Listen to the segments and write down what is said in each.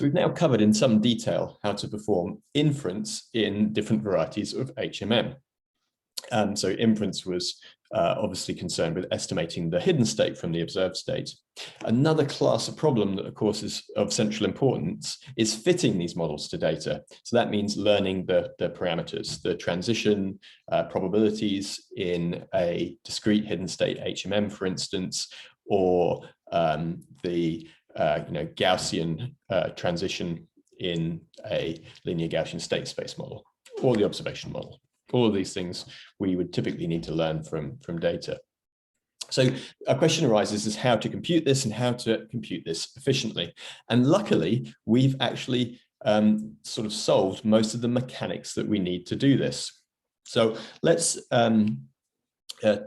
So we've now covered in some detail how to perform inference in different varieties of HMM. So inference was obviously concerned with estimating the hidden state from the observed state. Another class of problem that, of course, is of central importance is fitting these models to data. So that means learning the parameters, the transition probabilities in a discrete hidden state HMM, for instance, or the Gaussian transition in a linear Gaussian state space model, or the observation model. All of these things we would typically need to learn from data. So a question arises is how to compute this and how to compute this efficiently. And luckily, we've actually sort of solved most of the mechanics that we need to do this. So let's look at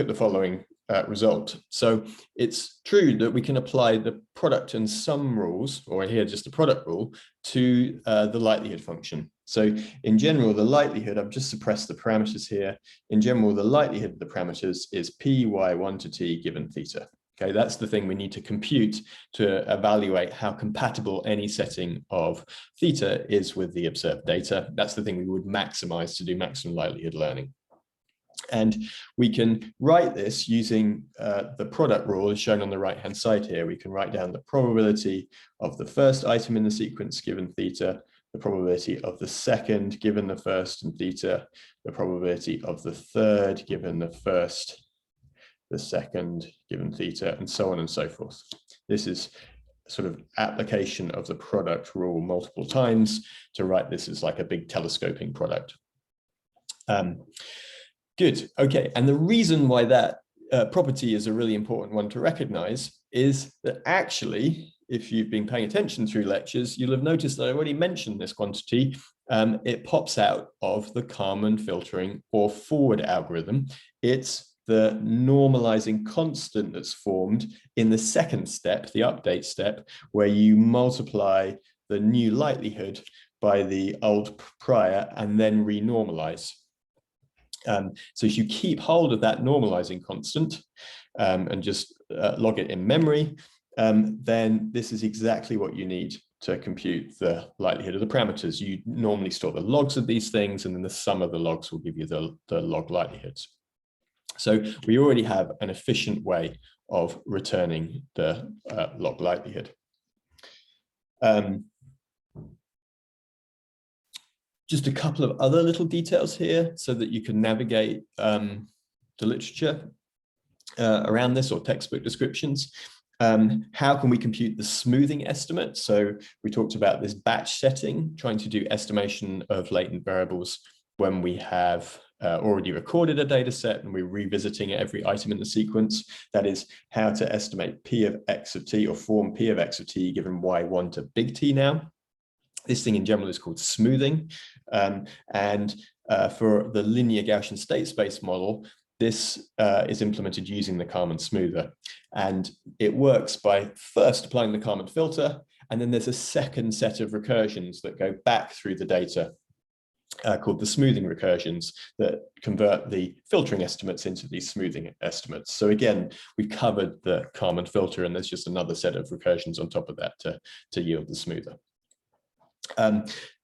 the following result. So it's true that we can apply the product and sum rules, or here just the product rule, to the likelihood function. So in general, the likelihood, I've just suppressed the parameters here. In general, the likelihood of the parameters is p y1 to t given theta. Okay, that's the thing we need to compute to evaluate how compatible any setting of theta is with the observed data. That's the thing we would maximize to do maximum likelihood learning. And we can write this using the product rule as shown on the right-hand side here. We can write down the probability of the first item in the sequence given theta, the probability of the second given the first and theta, the probability of the third given the first, the second given theta, and so on and so forth. This is sort of application of the product rule multiple times to write this as like a big telescoping product. Good. Okay. And the reason why that property is a really important one to recognize is that actually, if you've been paying attention through lectures, you'll have noticed that I already mentioned this quantity. It pops out of the Kalman filtering or forward algorithm. It's the normalizing constant that's formed in the second step, the update step, where you multiply the new likelihood by the old prior and then renormalize. So if you keep hold of that normalizing constant and just log it in memory, then this is exactly what you need to compute the likelihood of the parameters. You normally store the logs of these things, and then the sum of the logs will give you the log likelihoods. So we already have an efficient way of returning the log likelihood. Just a couple of other little details here so that you can navigate the literature around this, or textbook descriptions. How can we compute the smoothing estimate? So we talked about this batch setting, trying to do estimation of latent variables when we have already recorded a data set and we're revisiting every item in the sequence. That is how to estimate P of X of T, or form P of X of T given Y1 to big T now. This thing in general is called smoothing. For the linear Gaussian state space model, this is implemented using the Kalman smoother. And it works by first applying the Kalman filter, and then there's a second set of recursions that go back through the data called the smoothing recursions that convert the filtering estimates into these smoothing estimates. So again, we've covered the Kalman filter, and there's just another set of recursions on top of that to yield the smoother.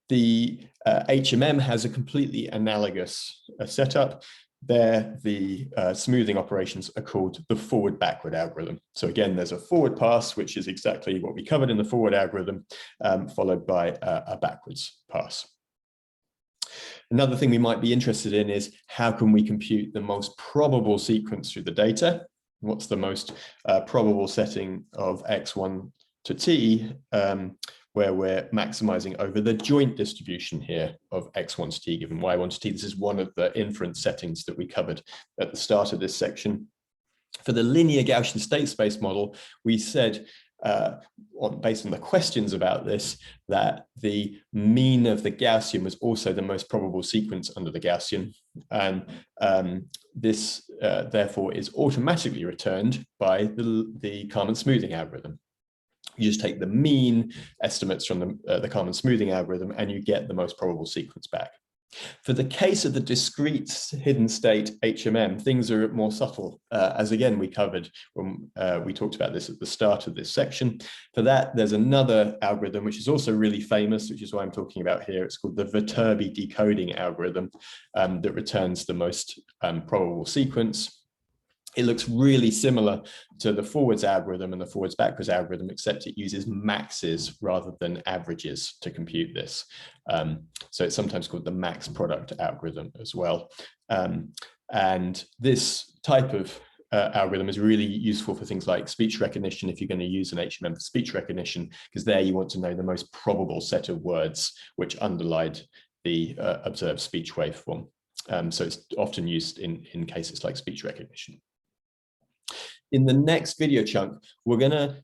The HMM has a completely analogous setup. There, the smoothing operations are called the forward-backward algorithm. So again, there's a forward pass, which is exactly what we covered in the forward algorithm, followed by a backwards pass. Another thing we might be interested in is how can we compute the most probable sequence through the data? What's the most probable setting of X1 to T, where we're maximizing over the joint distribution here of X1 to T given Y1 to T. This is one of the inference settings that we covered at the start of this section. For the linear Gaussian state space model, we said, based on the questions about this, that the mean of the Gaussian was also the most probable sequence under the Gaussian. And this, therefore, is automatically returned by the Kalman smoothing algorithm. You just take the mean estimates from the Kalman smoothing algorithm and you get the most probable sequence back. For the case of the discrete hidden state HMM, things are more subtle, as again we covered when we talked about this at the start of this section. For that, there's another algorithm which is also really famous, which is why I'm talking about here. It's called the Viterbi decoding algorithm that returns the most probable sequence. It looks really similar to the forwards algorithm and the forwards backwards algorithm, except it uses maxes rather than averages to compute this. So it's sometimes called the max product algorithm as well. And this type of algorithm is really useful for things like speech recognition, if you're going to use an HMM for speech recognition, because there you want to know the most probable set of words which underlie the observed speech waveform. So it's often used in cases like speech recognition. In the next video chunk, we're going to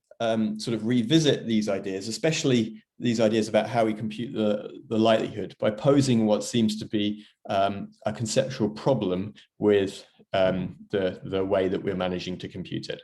sort of revisit these ideas, especially these ideas about how we compute the likelihood, by posing what seems to be a conceptual problem with the way that we're managing to compute it.